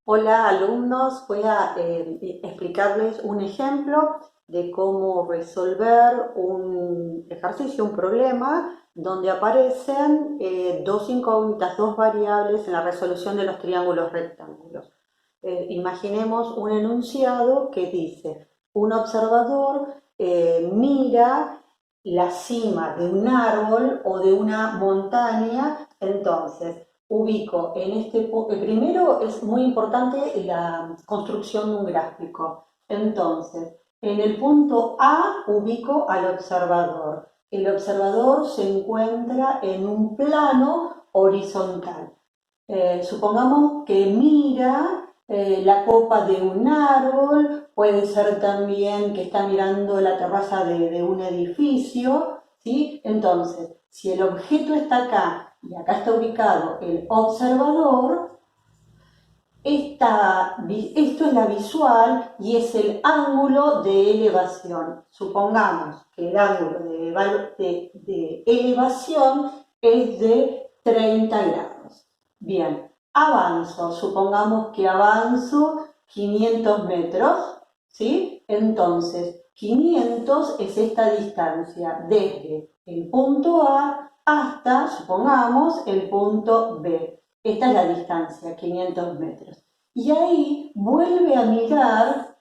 Hola alumnos, voy a explicarles un ejemplo de cómo resolver un ejercicio, un problema, donde aparecen dos incógnitas, dos variables en la resolución de los triángulos rectángulos. Imaginemos un enunciado que dice, un observador mira la cima de un árbol o de una montaña, entonces ubico en primero es muy importante la construcción de un gráfico. Entonces, en el punto A ubico al observador. El observador se encuentra en un plano horizontal. Supongamos que mira la copa de un árbol, puede ser también que está mirando la terraza de un edificio, ¿sí? Entonces, si el objeto está acá y acá está ubicado el observador, esto es la visual y es el ángulo de elevación. Supongamos que el ángulo de elevación es de 30 grados. Bien, avanzo. Supongamos que avanzo 500 metros, ¿sí? Entonces, 500 es esta distancia desde el punto A hasta, supongamos, el punto B. Esta es la distancia, 500 metros. Y ahí vuelve a mirar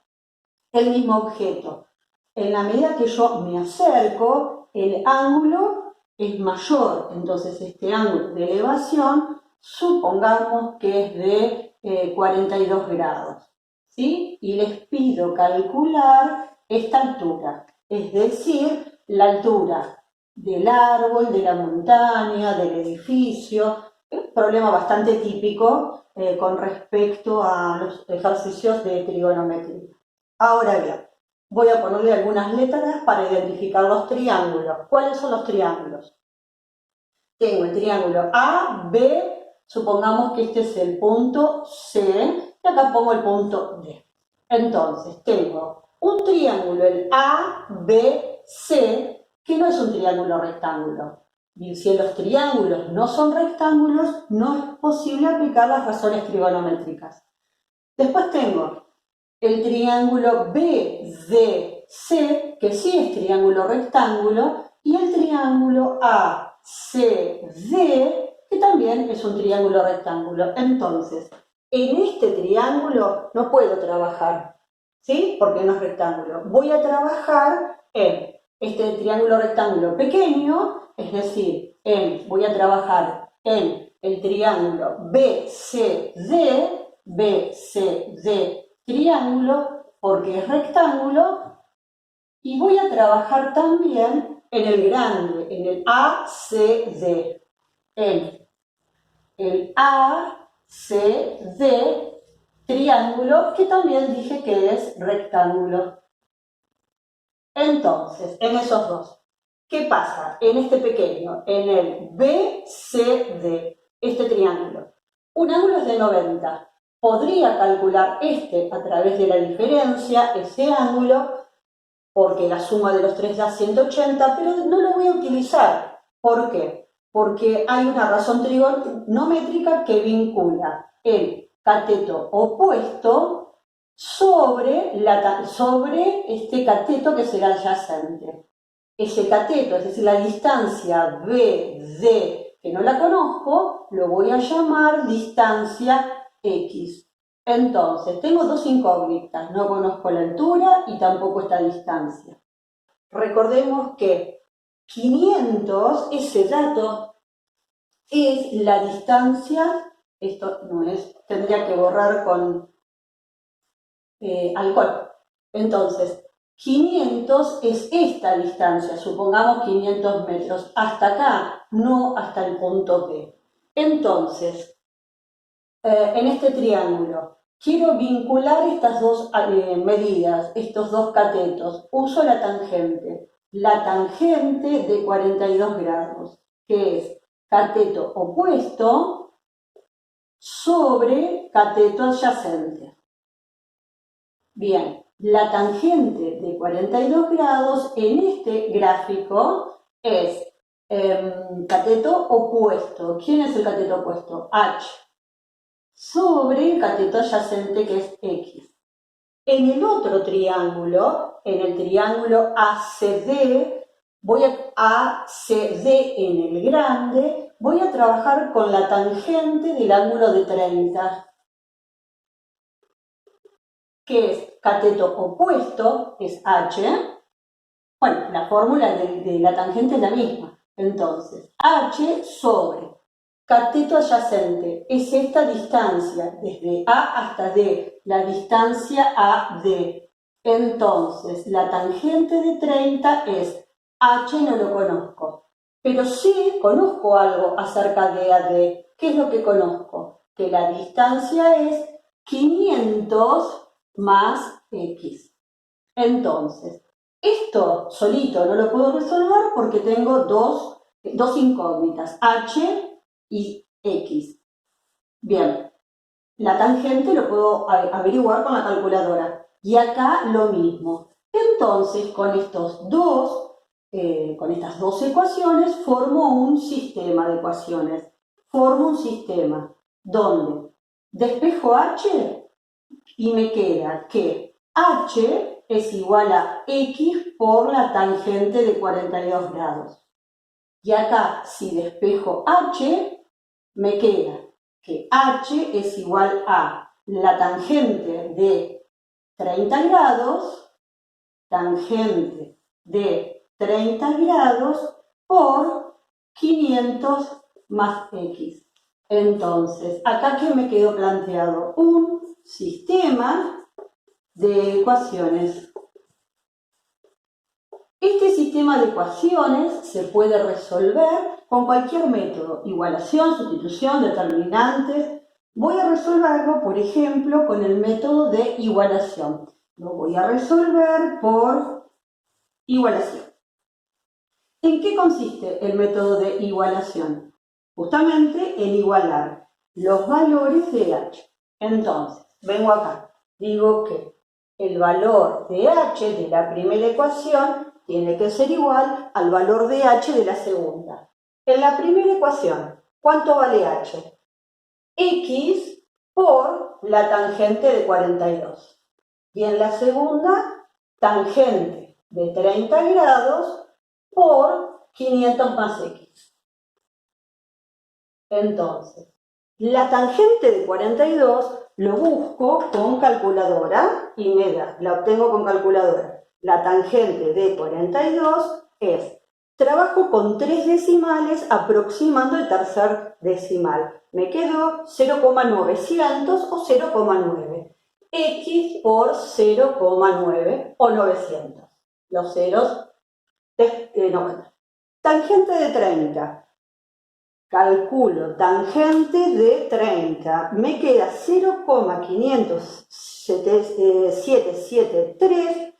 el mismo objeto. En la medida que yo me acerco, el ángulo es mayor. Entonces, este ángulo de elevación, supongamos que es de 42 grados. ¿Sí? Y les pido calcular esta altura, es decir, la altura del árbol, de la montaña, del edificio. Es un problema bastante típico con respecto a los ejercicios de trigonometría. Ahora bien, voy a ponerle algunas letras para identificar los triángulos. ¿Cuáles son los triángulos? Tengo el triángulo A, B, supongamos que este es el punto C, y acá pongo el punto D. Entonces, tengo un triángulo, el A, B, C, que no es un triángulo rectángulo. Y si los triángulos no son rectángulos, no es posible aplicar las razones trigonométricas. Después tengo el triángulo BDC, que sí es triángulo rectángulo, y el triángulo ACD, que también es un triángulo rectángulo. Entonces, en este triángulo no puedo trabajar, ¿sí? Porque no es rectángulo. Voy a trabajar en este triángulo rectángulo pequeño, es decir, voy a trabajar en el triángulo BCD, triángulo, porque es rectángulo, y voy a trabajar también en el grande, en el ACD, en el ACD, triángulo, que también dije que es rectángulo. Entonces, en esos dos, ¿qué pasa? En este pequeño, en el BCD, este triángulo, un ángulo es de 90. Podría calcular este a través de la diferencia, ese ángulo, porque la suma de los tres da 180, pero no lo voy a utilizar. ¿Por qué? Porque hay una razón trigonométrica que vincula el cateto opuesto sobre este cateto que será adyacente. Ese cateto, es decir, la distancia BD, que no la conozco, lo voy a llamar distancia X. Entonces, tengo dos incógnitas, no conozco la altura y tampoco esta distancia. Recordemos que 500, ese dato, es la distancia, esto no es, tendría que borrar con alcohol. Entonces, 500 es esta distancia, supongamos 500 metros, hasta acá, no hasta el punto B. Entonces, en este triángulo, quiero vincular estas dos medidas, estos dos catetos. Uso la tangente. La tangente de 42 grados, que es cateto opuesto sobre cateto adyacente. Bien, la tangente de 42 grados en este gráfico es cateto opuesto. ¿Quién es el cateto opuesto? H. sobre el cateto adyacente que es X. En el otro triángulo, en el triángulo ACD, voy a ACD en el grande, voy a trabajar con la tangente del ángulo de 30, que es cateto opuesto, es H. Bueno, la fórmula de la tangente es la misma. Entonces, H sobre cateto adyacente es esta distancia, desde A hasta D, la distancia AD. Entonces, la tangente de 30 es H, no lo conozco, pero sí conozco algo acerca de AD. ¿Qué es lo que conozco? Que la distancia es 500 más X. Entonces, esto solito no lo puedo resolver porque tengo dos incógnitas, H y X. Bien, la tangente lo puedo averiguar con la calculadora. Y acá lo mismo. Entonces, con estas dos ecuaciones, formo un sistema de ecuaciones. Formo un sistema donde despejo H y me queda que H es igual a X por la tangente de 42 grados. Y acá, si despejo H, me queda que H es igual a la tangente de 30 grados, tangente de 30 grados por 500 más X. Entonces, acá que me quedó planteado un sistema de ecuaciones. Este sistema de ecuaciones se puede resolver con cualquier método, igualación, sustitución, determinantes. Voy a resolverlo, por ejemplo, con el método de igualación. Lo voy a resolver por igualación. ¿En qué consiste el método de igualación? Justamente en igualar los valores de H. Entonces, vengo acá, digo que el valor de H de la primera ecuación tiene que ser igual al valor de H de la segunda. En la primera ecuación, ¿cuánto vale H? X por la tangente de 42. Y en la segunda, tangente de 30 grados por 500 más X. Entonces, la tangente de 42 lo busco con calculadora y me da, la obtengo con calculadora. La tangente de 42 es, trabajo con 3 decimales aproximando el tercer decimal. Me quedó 0,900 o 0,9. X por 0,9 o 900. Los ceros no cuentan. Tangente de 30. Calculo tangente de 30, me queda 0,5773,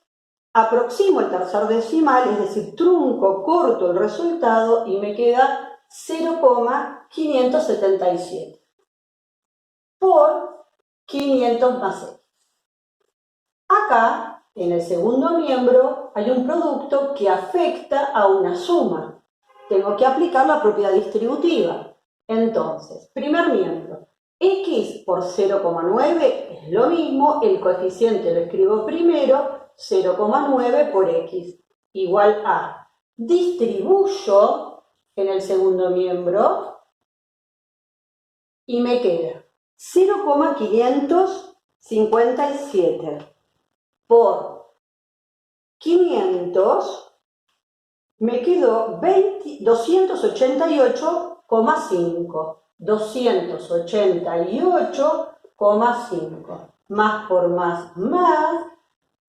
aproximo el tercer decimal, es decir, trunco, corto el resultado y me queda 0,577 por 500 más X. Acá, en el segundo miembro, hay un producto que afecta a una suma. Tengo que aplicar la propiedad distributiva. Entonces, primer miembro, X por 0,9 es lo mismo, el coeficiente lo escribo primero, 0,9 por X, igual a, distribuyo en el segundo miembro y me queda 0,557 por 500, me quedó 288,5. 288,5. Más por más,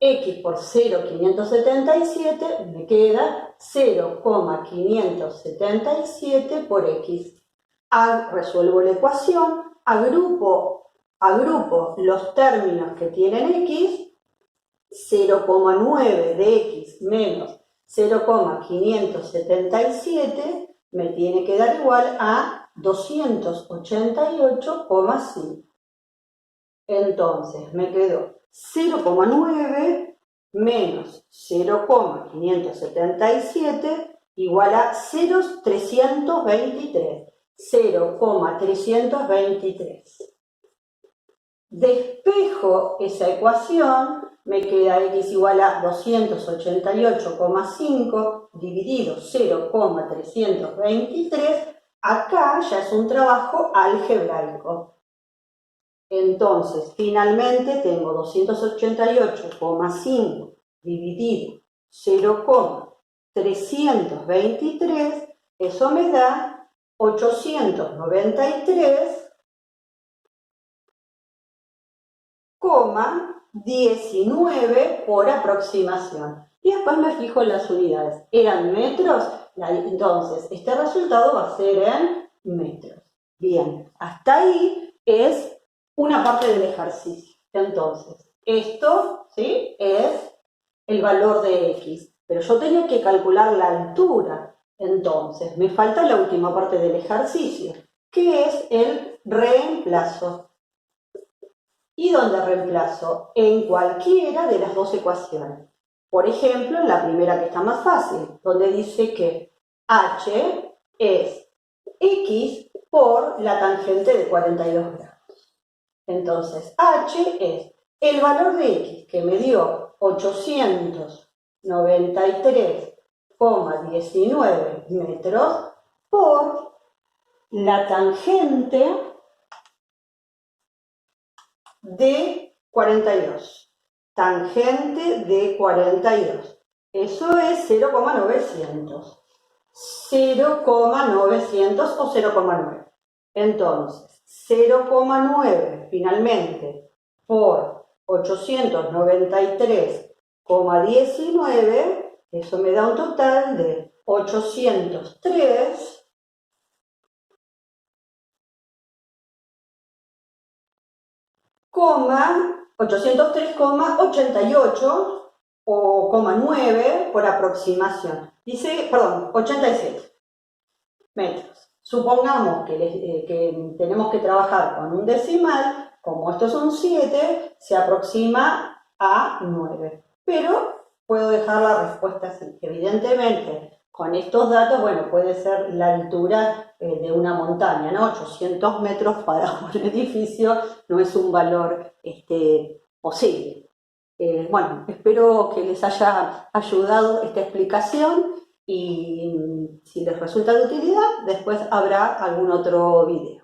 X por 0,577 me queda 0,577 por X. Resuelvo la ecuación, agrupo los términos que tienen X, 0,9 de X menos 0,577 me tiene que dar igual a 288,5. Entonces me quedó 0,9 menos 0,577 igual a 0,323. despejo esa ecuación, me queda x igual a 288,5 dividido 0,323. Acá ya es un trabajo algebraico. Entonces, finalmente tengo 288,5 dividido 0,323, eso me da 893,19 por aproximación. Y después me fijo en las unidades. ¿Eran metros? Entonces, este resultado va a ser en metros. Bien, hasta ahí es una parte del ejercicio. Entonces, esto, ¿sí?, es el valor de x. Pero yo tenía que calcular la altura. Entonces, me falta la última parte del ejercicio, que es el reemplazo. ¿Y dónde reemplazo? En cualquiera de las dos ecuaciones. Por ejemplo, en la primera, que está más fácil, donde dice que h es x por la tangente de 42 grados. Entonces, h es el valor de x, que me dio 893,19 metros, por la tangente de 42. Tangente de 42. Eso es 0,900. 0,900 o 0,9. Entonces, 0,9 finalmente por 893,19, eso me da un total de 803,88 o 9 por aproximación. Dice, perdón, 87 metros. Supongamos que tenemos que trabajar con un decimal, como esto es un 7, se aproxima a 9. Pero puedo dejar la respuesta así. Evidentemente, con estos datos, bueno, puede ser la altura de una montaña, ¿no? 800 metros para un edificio no es un valor posible. Bueno, espero que les haya ayudado esta explicación y si les resulta de utilidad, después habrá algún otro video.